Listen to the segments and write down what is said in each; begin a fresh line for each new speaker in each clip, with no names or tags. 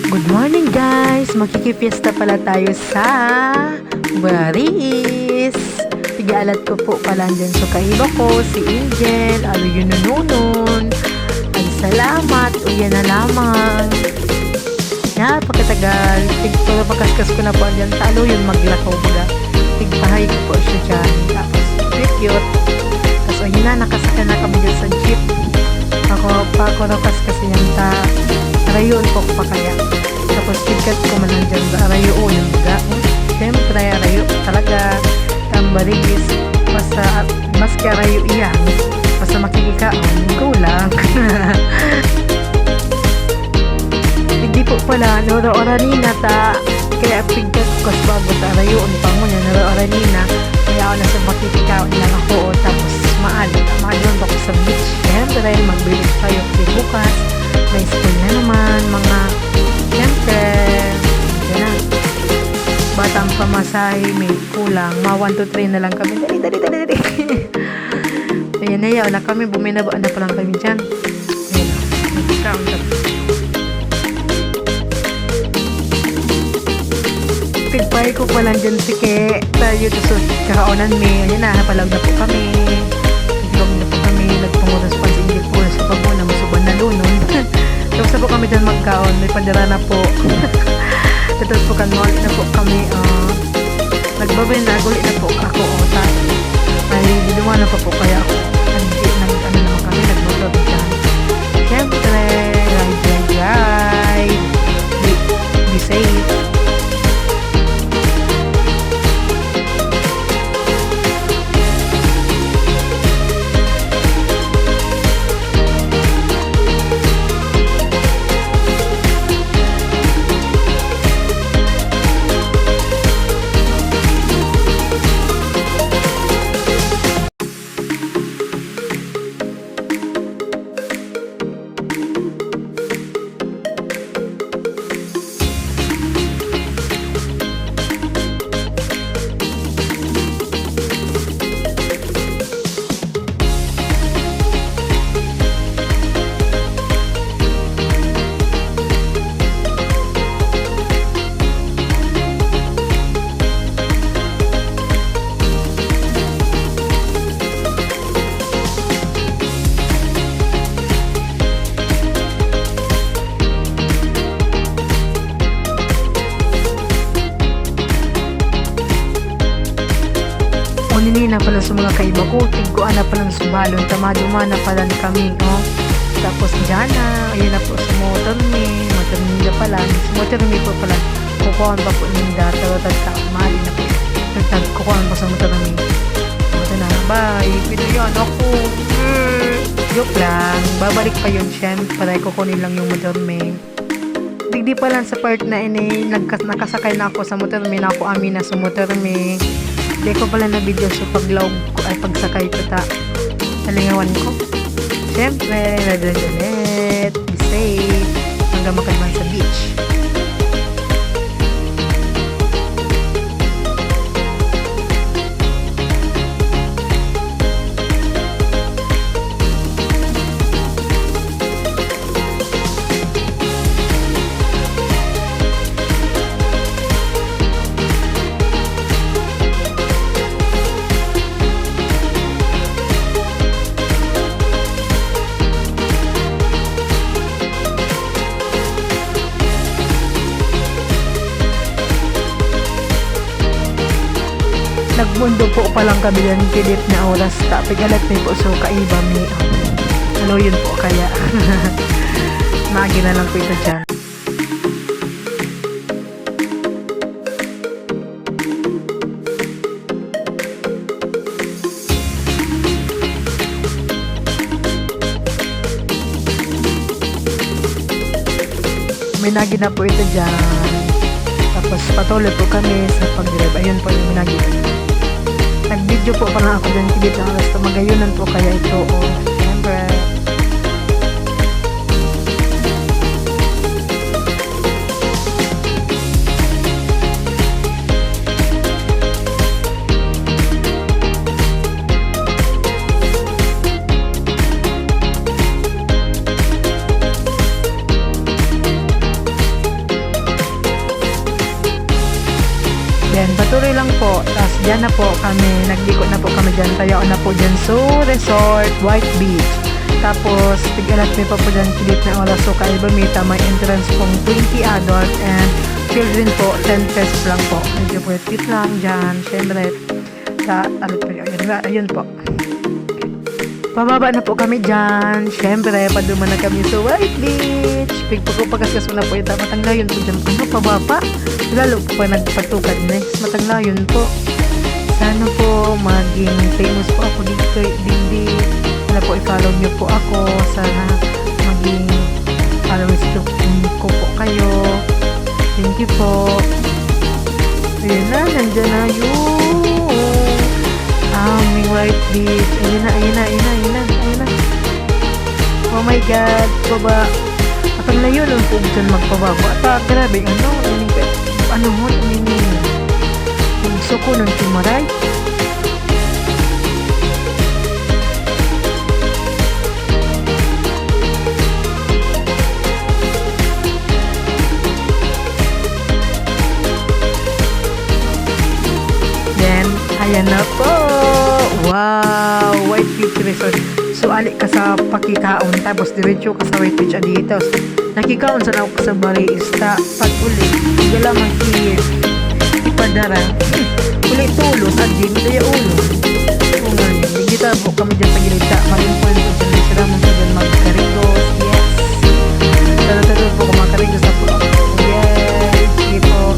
Good morning guys! Makikipiesta pala tayo sa Baris. Tigalat ko po pala dyan sa kaiba ko, si Angel, alo yun nununon. Ay salamat, uyan na lamang. Pagkatagal, pagkaskas ko na po dyan, talo yun maglakaw baga. Tigpahay ko po siya dyan. Tapos, cute. Tapos ayun na, nakasakya na kami dyan sa jeep. Ako nakaskas yung rayon po pa kaya. Tapos tikat ko man nandyan sa rayo yung baga. Siyempre rayo talaga Baris. Maski rayo iyan, basta makikikaon go lang. Hindi po pala nora-oranina ta, kaya pigkat ko sa bago ta rayo pa mo na nora-oranina, kaya ako nasa makikikaon lang ako. Tapos maalon ako sa beach. Siyempre magbilis tayo bukas, may school na naman mga siyempre yan na, batang pamasahe may kulang, 1, 2, 3 na lang kami, dali ayan na yaw na kami, buminaba na pa lang kami dyan. Ayan na, nag-count up. Tigpay ko pa lang dyan si Ke tayo to so kakaunan may, ayan na, hapalag na po kami, nagpungutas pa sa Ingrid po sa pagbo na masuban na lunon. Tapos na po kami dyan magkaon, may pandira na po. Tapos po ulit na po kami, nagbabay na, ulit na po ako, ay biluwa na pa po kaya ako, naman kami, nagmotor dyan. Siyempre, ride, be safe. Nini na pala sa mga kaiba ko, tigkuan na palang subalon, tamaduma na pala kami, no? Tapos dyan na, ayun na po sa motor ninda pala, sa motor ni po pala, kukuhan pa po ninda, tarotag ka, mali na po, kukuhan pa sa motor ni. Ito na, bye, pito yun, ako, joke lang, babalik pa yun, syempre, kukunin lang yung motor ni. Digdi pa lang sa part na ini, nakasakay na ako sa motor ni, na ako amin na sa motor ni. Hindi ko pala na video so paglawag ko ay pagsakay ko talingawan ko. Siyempre, nadalit, be safe, hanggang makaiman sa beach. Nagmundo po palang kami yan kilip na oras pigalat may po so kaiba may ano yun po kaya magi na lang po ito dyan. May nagi na po ito dyan. Tapos patuloy po kami sa pag-drive. Ayun po yung minagi. Nag-video po pa nga ako dyan kilip na oras. Magayunan po kaya ito. Siyempre. Then patuloy lang po, tapos dyan na po kami, naglikot na po kami dyan, tayo na po dyan so resort, White Beach. Tapos tigalat may pa po dyan kilit na oras, so kaiba mita, may entrance pong 20 adult and children po 10 pesos lang po. Medyo po cute lang dyan, syempre ayun po. Pababa na po kami dyan. Siyempre, paduman na kami sa White Beach. Pagpagpagasgas mo na po yung matanglayon po dyan. Ano, pababa? Lalo po pa nagpatukan. Next, matanglayon po. Sana po maging famous po ako dito. Sana po i-follow nyo po ako. Sana maging followers ko po kayo. Thank you po. Ayun na, nandyan na yun. Aming White Beach. Ayun na. Oh my God, baba. At ang layo nun po dyan magpababa. At grabe, yung suko ng tumaray. Then, ayan na po. Wow, White Beach Resort. So, alik ka sa pakikaon, tapos diretso ka sa White Beach dito. Nakikaon sa ako sa barista. Pag uli, hindi lamang ipadara. Uli tulo, sa gym, daya ulo. Kung nga yun, digita po kami dyan sa gilita. Marimpuin po dyan, sila mo po dyan magkarigos. Yes. Tara po kung magkarigos na po. Yes, sige po.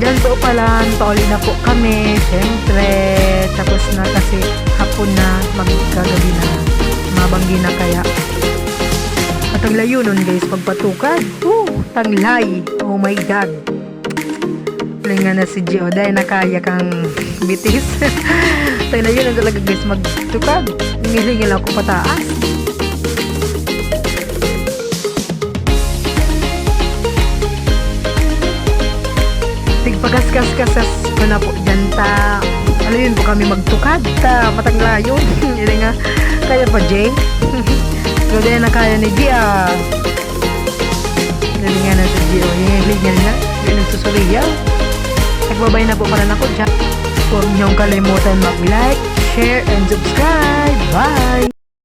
Diyan po pala, pauli na po kami, syempre. Tapos na kasi hapon na, magkagabi na, mabanggi na kaya. At ang layo nun guys, pagpatukad. Tanglay. Oh my God. Linga na si Gio, dahil nakaya kang bitis. Ang layo na talaga guys, magtukad. Ngilingil ako pataas. Tigpagas-kas-kasas ko na po dyan ta. Ano yun po kami magtukad ta. Matanglayon. Hindi nga. Kaya pa Jay. Pero dahil na kaya ni Gia. Galingan na sa Gia. Hihilingan na. Hindi nagsusuliyaw. Nagbabay na po pala na ko dyan. Huwag niyong kalimutan mag-like, share, and subscribe. Bye!